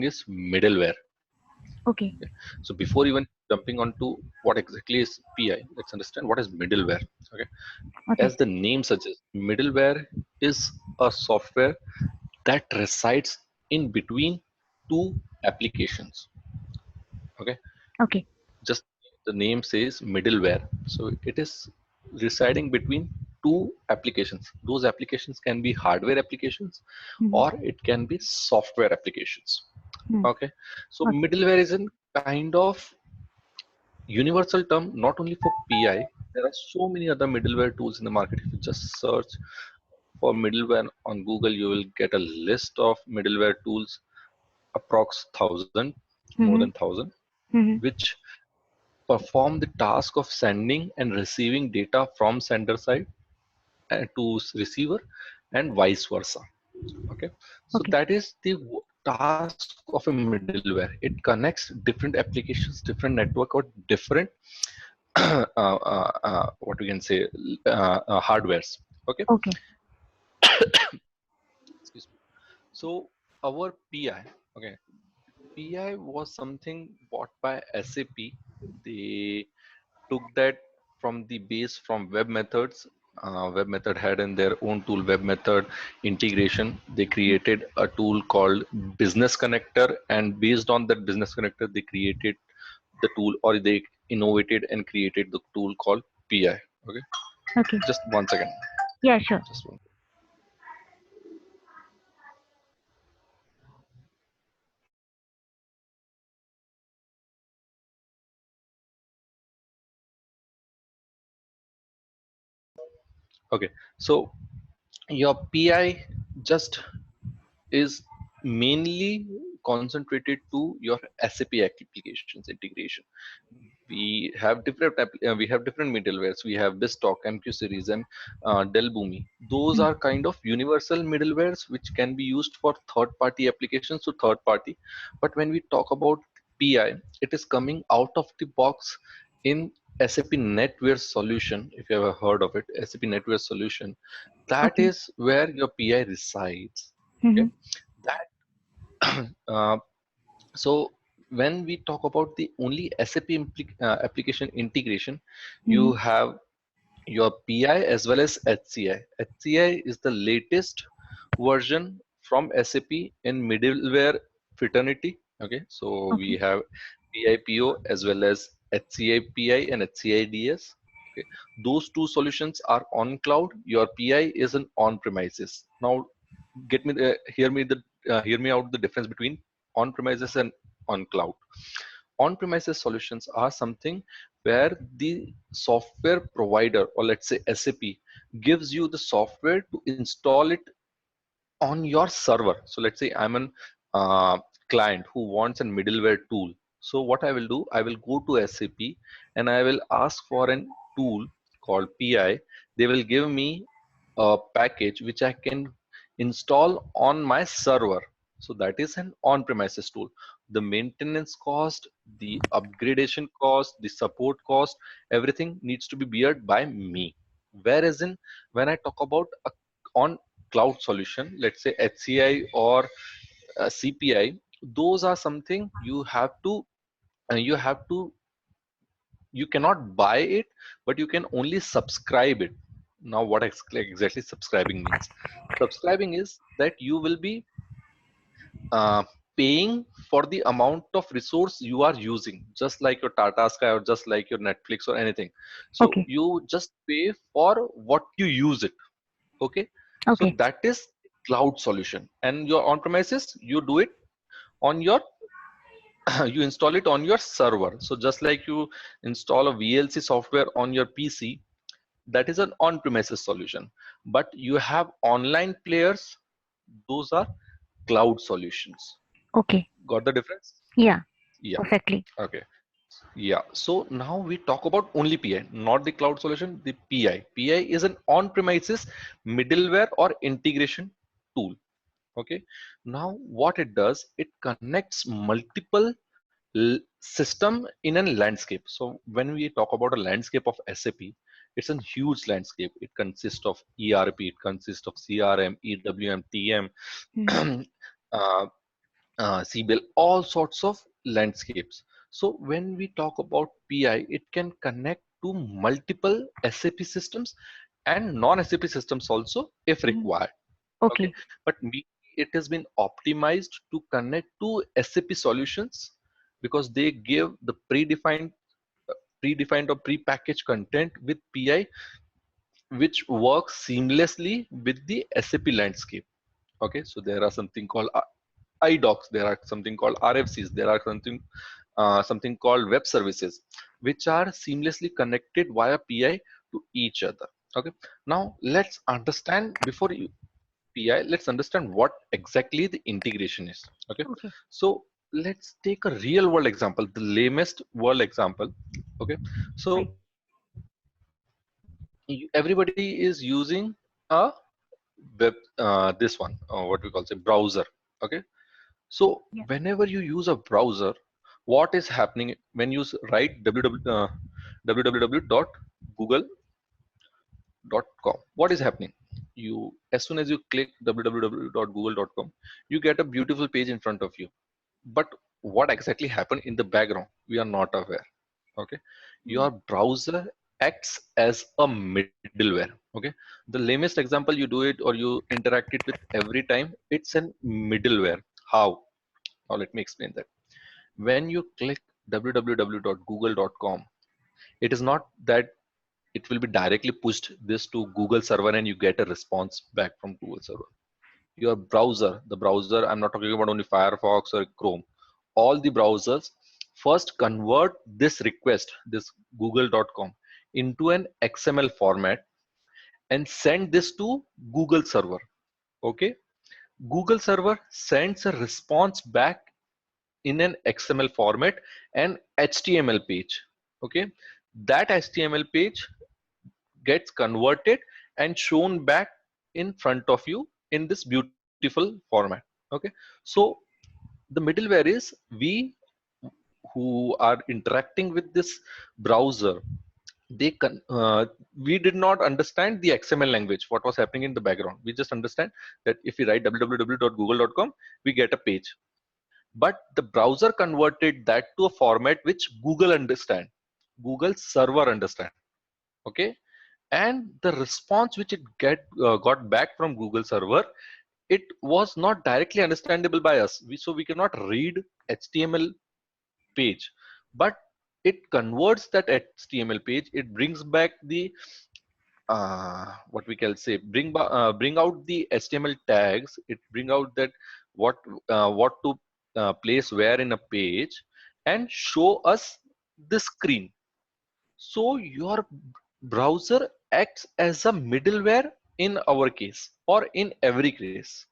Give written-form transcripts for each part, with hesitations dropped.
is middleware. Okay. So before even jumping on to what exactly is PI, let's understand what is middleware. Okay. Okay. As the name suggests, middleware is a software that resides in between two applications. Okay. Okay. Just the name says middleware. So it is residing between two applications. Those applications can be hardware applications Mm-hmm. or it can be software applications. Mm. Okay. So Okay. middleware is a kind of universal term not only for PI. There are so many other middleware tools in the market. If you just search for middleware on Google, you will get a list of middleware tools, approx 1,000, more than Mm-hmm. 1,000, Mm-hmm. which perform the task of sending and receiving data from sender side to receiver and vice versa. Okay, so Okay. that is the task of a middleware. It connects different applications, different network, or different what we can say hardwares. Okay. Okay. Excuse me. So our PI, okay, PI was something bought by SAP. They took that from the base from web methods. Web method had in their own tool, web method integration. They created a tool called business connector, and based on that business connector, they created the tool, or they innovated and created the tool called PI. Okay, Okay. just one second. Yeah, sure. Just one. Okay, so your PI just is mainly concentrated to your SAP applications integration. We have different middlewares. We have BizTalk, MQ series, and Delbumi. Those Mm. are kind of universal middlewares which can be used for third-party applications to third party. But when we talk about PI, it is coming out of the box in SAP NetWeaver solution. If you ever heard of it, SAP NetWeaver solution, that Okay. is where your PI resides. Mm-hmm. Okay, that uh, so when we talk about the only SAP application integration, Mm-hmm. you have your PI as well as HCI. HCI is the latest version from SAP in middleware fraternity. Okay, so we Okay. have PIPO as well as HCI PI and HCI DS. Okay, those two solutions are on cloud. Your PI is an on-premises. Now, hear me out the difference between on-premises and on cloud. On-premises solutions are something where the software provider, or let's say SAP, gives you the software to install it on your server. So let's say I'm an client who wants a middleware tool. So what I will do, I will go to SAP and I will ask for an tool called PI. They will give me a package which I can install on my server. So that is an on-premises tool. The maintenance cost, the upgradation cost, the support cost, everything needs to be beared by me. Whereas when I talk about a on cloud solution, let's say HCI or CPI, those are something you have to you cannot buy it, but you can only subscribe it. Now, what exactly subscribing means? Subscribing is that you will be uh, paying for the amount of resource you are using, just like your Tata Sky or just like your Netflix or anything. So Okay. you just pay for what you use it. Okay, so Okay. that is cloud solution, and your on premises you do it on your you install it on your server. So just like you install a VLC software on your PC, that is an on premises solution. But you have online players, those are cloud solutions. Okay. Got the difference? Yeah. Yeah. Perfectly. Okay. Yeah, so now we talk about only PI, not the cloud solution, the PI. PI is an on-premises middleware or integration tool. Okay, now what it does, it connects multiple system in a landscape. So when we talk about a landscape of SAP, it's a huge landscape. It consists of ERP, it consists of CRM, EWM, TM, Mm-hmm. uh, CBL, all sorts of landscapes. So when we talk about PI, it can connect to multiple SAP systems and non-SAP systems also if Mhm. required. Okay, Okay. but it has been optimized to connect to SAP solutions because they give the predefined or prepackaged content with PI, which works seamlessly with the SAP landscape. Okay, so there are something called iDocs, there are something called RFCs, there are something called web services, which are seamlessly connected via PI to each other. Okay, now let's understand before you PI, let's understand what exactly the integration is. Okay, Okay. so let's take a real world example, the lamest world example. Okay, so Fine. everybody is using a web, this one, what we call say browser. Okay, so Yeah. whenever you use a browser, what is happening when you write www.google.com? What is happening? You, as soon as you click www.google.com, you get a beautiful page in front of you. But what exactly happened in the background? We are not aware. Okay, your Mm. browser acts as a middleware. Okay, the lamest example, you do it or you interact it with every time, it's an middleware. How? Now let me explain that. When you click www.google.com, it is not that it will be directly pushed this to Google server and you get a response back from Google server. Your browser, the browser, I'm not talking about only Firefox or Chrome, all the browsers first convert this request, this google.com, into an XML format and send this to Google server. Okay, Google server sends a response back in an XML format and HTML page. Okay, that HTML page gets converted and shown back in front of you in this beautiful format. Okay, so the middleware is we who are interacting with this browser. We did not understand the XML language, what was happening in the background. We just understand that if we write www.google.com, we get a page. But the browser converted that to a format which Google understand, Google server understand. Okay, and the response which it got back from Google server, it was not directly understandable by us. So we cannot read HTML page, but it converts that HTML page. It brings back the what we can say, bring out the HTML tags. It bring out that what what to place where in a page and show us the screen. So your browser acts as a middleware in our case or in every case.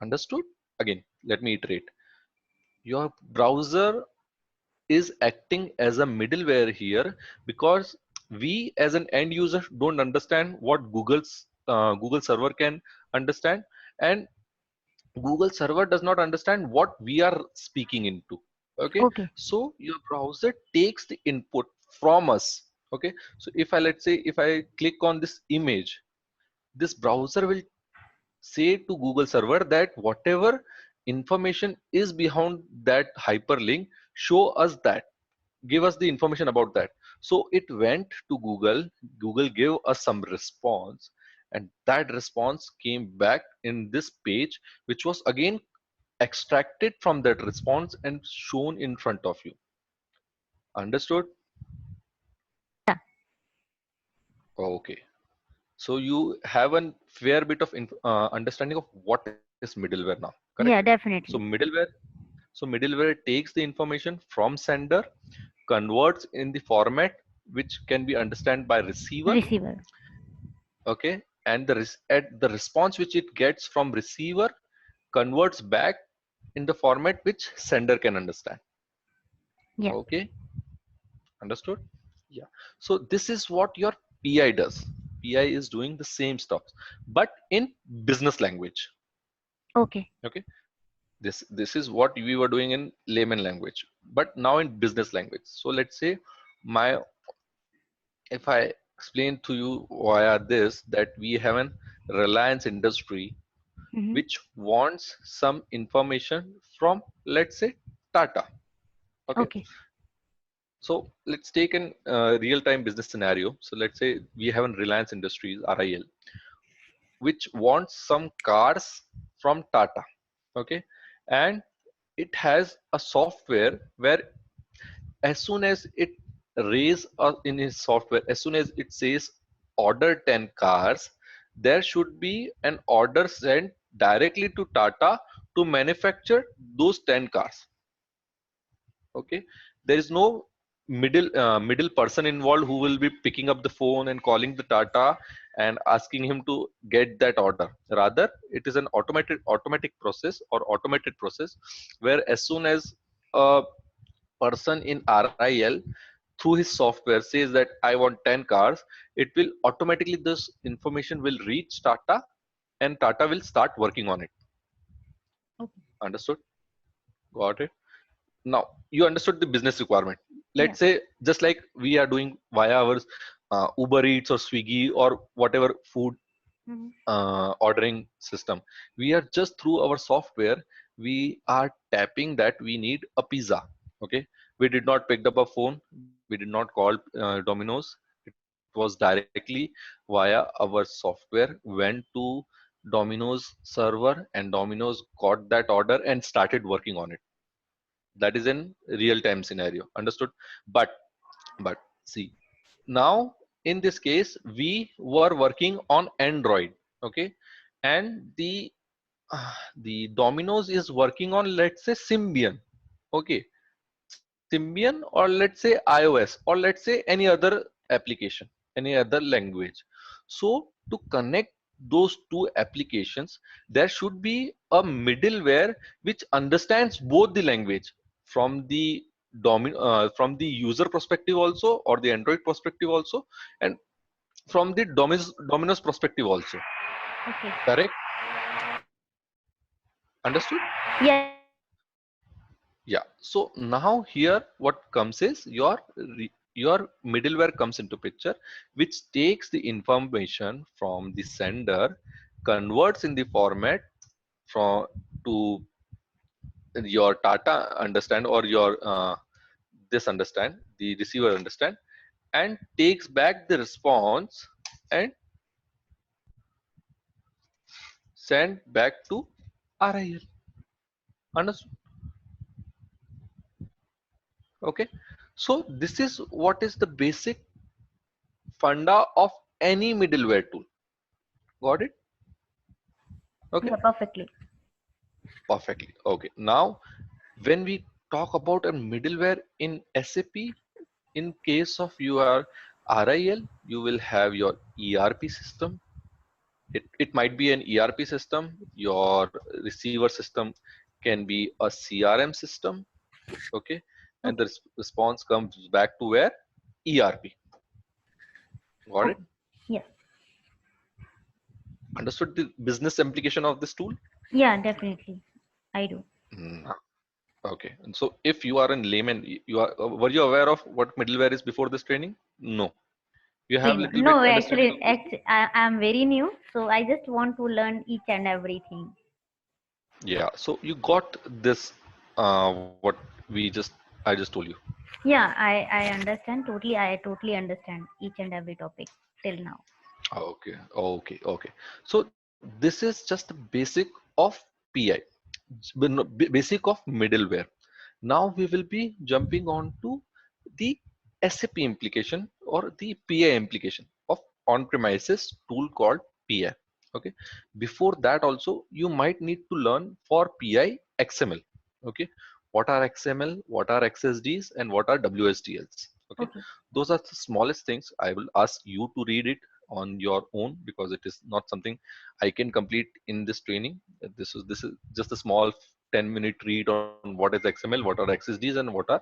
Understood? Again, let me iterate. Your browser is acting as a middleware here because we as an end user don't understand what Google server can understand, and Google server does not understand what we are speaking into. Okay, Okay. so your browser takes the input from us. Okay, so if I, let's say, if I click on this image, this browser will say to Google server that whatever information is behind that hyperlink, show us that, give us the information about that. So it went to Google. Google gave us some response, and that response came back in this page, which was again extracted from that response and shown in front of you. Understood? Yeah. Okay, so you have a fair bit of understanding of what is middleware now, correct? Yeah, So definitely. middleware takes the information from sender, converts in the format which can be understood by receiver. Receiver. Okay, and at the response which it gets from receiver converts back in the format which sender can understand. Yeah. Okay, understood? Yeah, so this is what your PI does. PI is doing the same stuff but in business language. Okay. Okay, this is what we were doing in layman language, but now in business language. So let's say my, if I explain to you via this, that we have an Reliance industry. Mm-hmm. which wants some information from, let's say, Tata. Okay, Okay. so let's take an real-time business scenario. So let's say we have a Reliance Industries (RIL), which wants some cars from Tata. Okay, and it has a software where as soon as it raise in his software, as soon as it says order 10 cars, there should be an order sent directly to Tata to manufacture those 10 cars. Okay, there is no middle person involved who will be picking up the phone and calling the Tata and asking him to get that order. Rather, it is an automatic process or automated process where as soon as a person in RIL through his software says that I want 10 cars, it will automatically, this information will reach Tata and Tata will start working on it. Okay. Understood? Got it? Now you understood the business requirement. Yeah. Let's say just like we are doing via our Uber Eats or Swiggy or whatever food Mm-hmm. ordering system, we are just through our software, we are tapping that we need a pizza. Okay, we did not pick up a phone, we did not call Domino's. It was directly via our software went to Domino's server and Domino's got that order and started working on it. That is in real time scenario. Understood? But but see, now in this case we were working on Android. Okay, and the Domino's is working on, let's say, Symbian. Okay, Symbian, or let's say iOS, or let's say any other application, any other language. So to connect those two applications, there should be a middleware which understands both the language from the from the user perspective also, or the Android perspective also, and from the Domino's perspective also. Okay. Correct? Understood? Yeah, yeah, yeah. Yeah. So now here what comes is your middleware comes into picture, which takes the information from the sender, converts in the format from to your Tata understand, or your this understand, the receiver understand, and takes back the response and send back to RIL. Understood? Okay. So this is what is the basic funda of any middleware tool. Got it? Okay, Yeah, perfectly. perfectly. Okay, now when we talk about a middleware in SAP, in case of your RIL, you will have your ERP system. It might be an ERP system. Your receiver system can be a CRM system. Okay, and the Okay. response comes back to where? ERP. Got it? Okay. Yeah. Understood the business implication of this tool? Yeah, definitely. I do. Mm, okay, and so if you are in layman, you are were you aware of what middleware is before this training? No, you have No, little bit no, understanding of this. I'm very new, so I just want to learn each and everything. Yeah, so you got this. What we just I just told you. Yeah, I understand totally. I totally understand each and every topic till now. Okay, okay, okay. So this is just the basic of PI, but no, basic of middleware. Now we will be jumping on to the SAP implication or the PI implication of on-premises tool called PI. Okay. Before that also you might need to learn for PI XML. Okay. What are XML? What are XSDs? And what are WSDLs? Okay. Okay. Those are the smallest things. I will ask you to read it on your own because it is not something I can complete in this training. This is just a small 10-minute read on what is XML, what are XSDs, and what are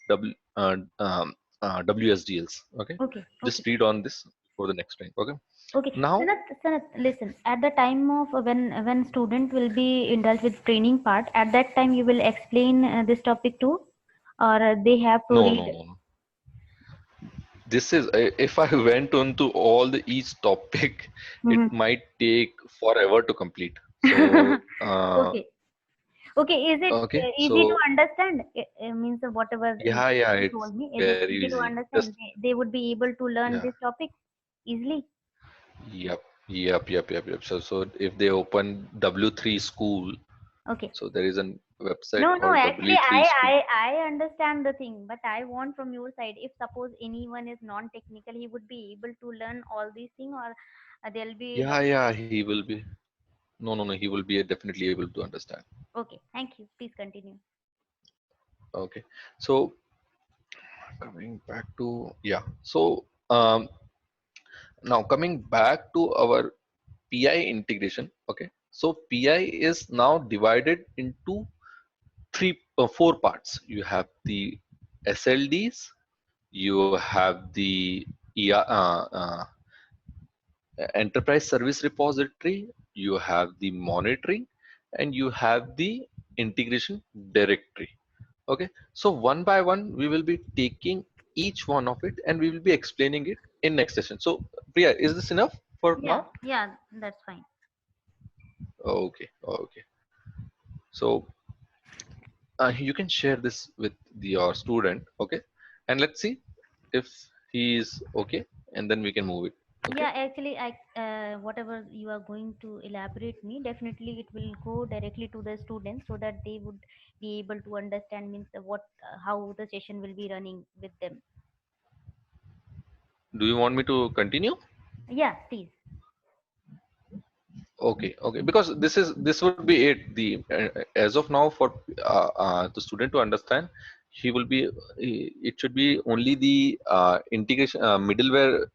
W, uh, um, WSDLs. Okay, Okay. just Okay. read on this for the next time. Okay, Okay. now Sanath, listen. At the time of when student will be indulged with training part, at that time you will explain this topic too, or they have to no, no, read. no, no. This is if I went on to all the each topic, it Mhm. might take forever to complete. So Okay. Okay, is it okay, easy to so understand? Means whatever yeah, you it's told me, is it very easy to easy. understand? Just They would be able to learn yeah, this topic easily? yep. So if they open W3 school, Okay. so there is a website No, no, called actually, W3 school. I understand the thing, but I want from your side, if suppose anyone is non-technical, he would be able to learn all these things, or there'll be lot. Yeah, he will be. No, he will be definitely able to understand. Okay, thank you. Please continue. Okay, so coming back to yeah. So now coming back to our PI integration. Okay, so PI is now divided into four parts. You have the SLDs, you have the enterprise service repository, you have the monitoring, and you have the integration directory. Okay, so one by one we will be taking each one of it and we will be explaining it in next session. So Priya, is this enough for Yeah, now? yeah, that's fine. Okay. So you can share this with your student. Okay, and let's see if he is okay, and then we can move it. Okay. Yeah, actually, I whatever you are going to elaborate me, definitely it will go directly to the students so that they would be able to understand means what how the session will be running with them. Do you want me to continue? Yeah, please. Okay, because this would be it. The as of now for the student to understand, he will be it should be only the integration middleware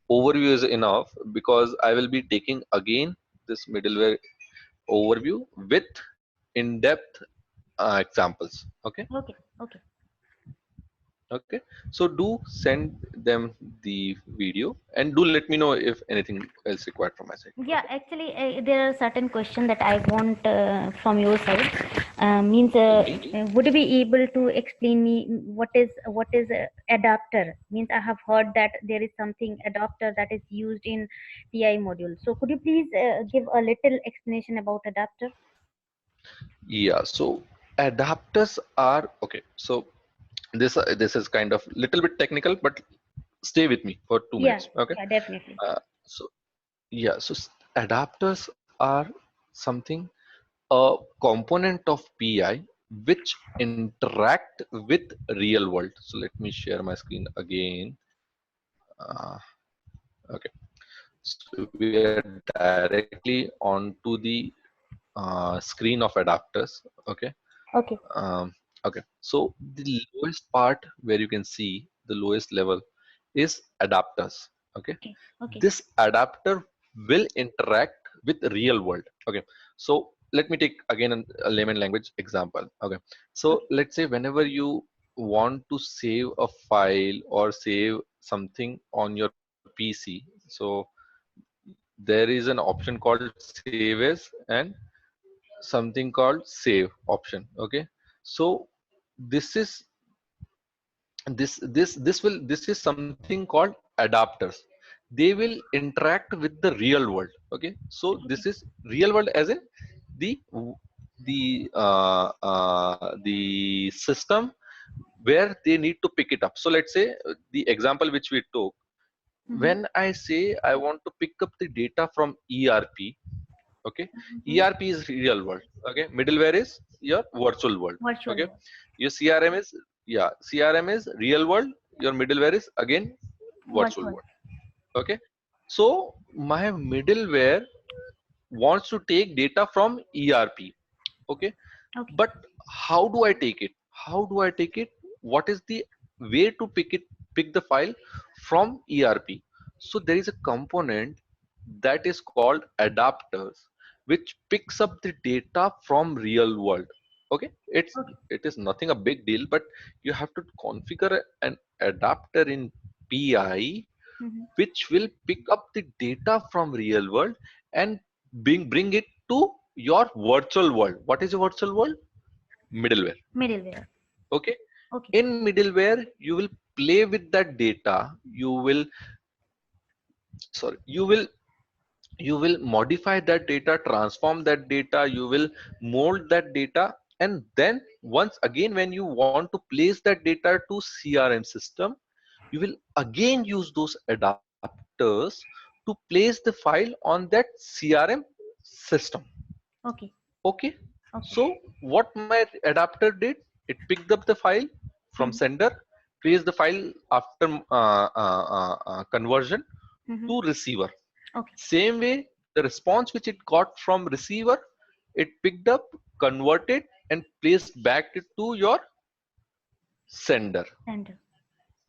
overview is enough, because I will be taking again this middleware overview with in-depth examples. Okay. Okay, okay. Okay, so do send them the video and do let me know if anything else required from my side. Yeah, Okay. actually, there are certain questions that I want from your side. Means, Okay. would you be able to explain me what is adapter? Means, I have heard that there is something adapter that is used in PI module. So, could you please give a little explanation about adapter? Yeah, so adapters are okay. So this is kind of little bit technical, but stay with me for two Yeah, minutes. Okay. yeah, definitely. So yeah, so adapters are something a component of PI which interact with real world. So let me share my screen again. Uh, okay, so we are directly onto the screen of adapters. Okay. Okay, Okay, so the lowest part where you can see the lowest level is adapters. Okay, okay, okay, this adapter will interact with real world. Okay, so let me take again a layman language example. Okay, so okay. let's say whenever you want to save a file or save something on your PC, so there is an option called save as and something called save option. Okay, so this is this is something called adapters. They will interact with the real world. Okay, so this Okay. is real world as in the the system where they need to pick it up. So let's say the example which we took, Mm-hmm. when I say I want to pick up the data from ERP. Okay, Mm-hmm. ERP is real world. Okay, middleware is your virtual world. Virtual Okay, world. your CRM is, yeah, CRM is real world, your middleware is again virtual Virtual. world. Okay, so my middleware wants to take data from ERP. Okay, Okay. but how do I take it? How do I take it? What is the way to pick the file from ERP? So there is a component that is called adapters, which picks up the data from real world. Okay, Okay. it is nothing a big deal, but you have to configure an adapter in PI Mm-hmm. which will pick up the data from real world and bring it to your virtual world. What is your virtual world? Middleware. Middleware. Okay, Okay. in middleware you will play with that data. You will, sorry, you will you will modify that data, transform that data, you will mold that data, and then once again when you want to place that data to CRM system, you will again use those adapters to place the file on that CRM system. Okay. Okay, Okay. so what my adapter did, it picked up the file from Mm-hmm. sender, placed the file after conversion Mm-hmm. to receiver. Okay. Same way, the response which it got from receiver, it picked up, converted, and placed back it to your sender. Sender.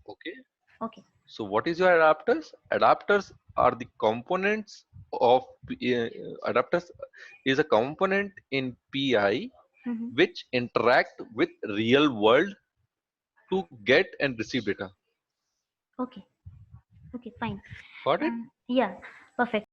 Okay. Okay. So what is your adapters? Adapters are the components of adapters is a component in PI Mm-hmm. which interact with real world to get and receive data. Okay. Okay. Fine. Got it? Yeah. Perfect.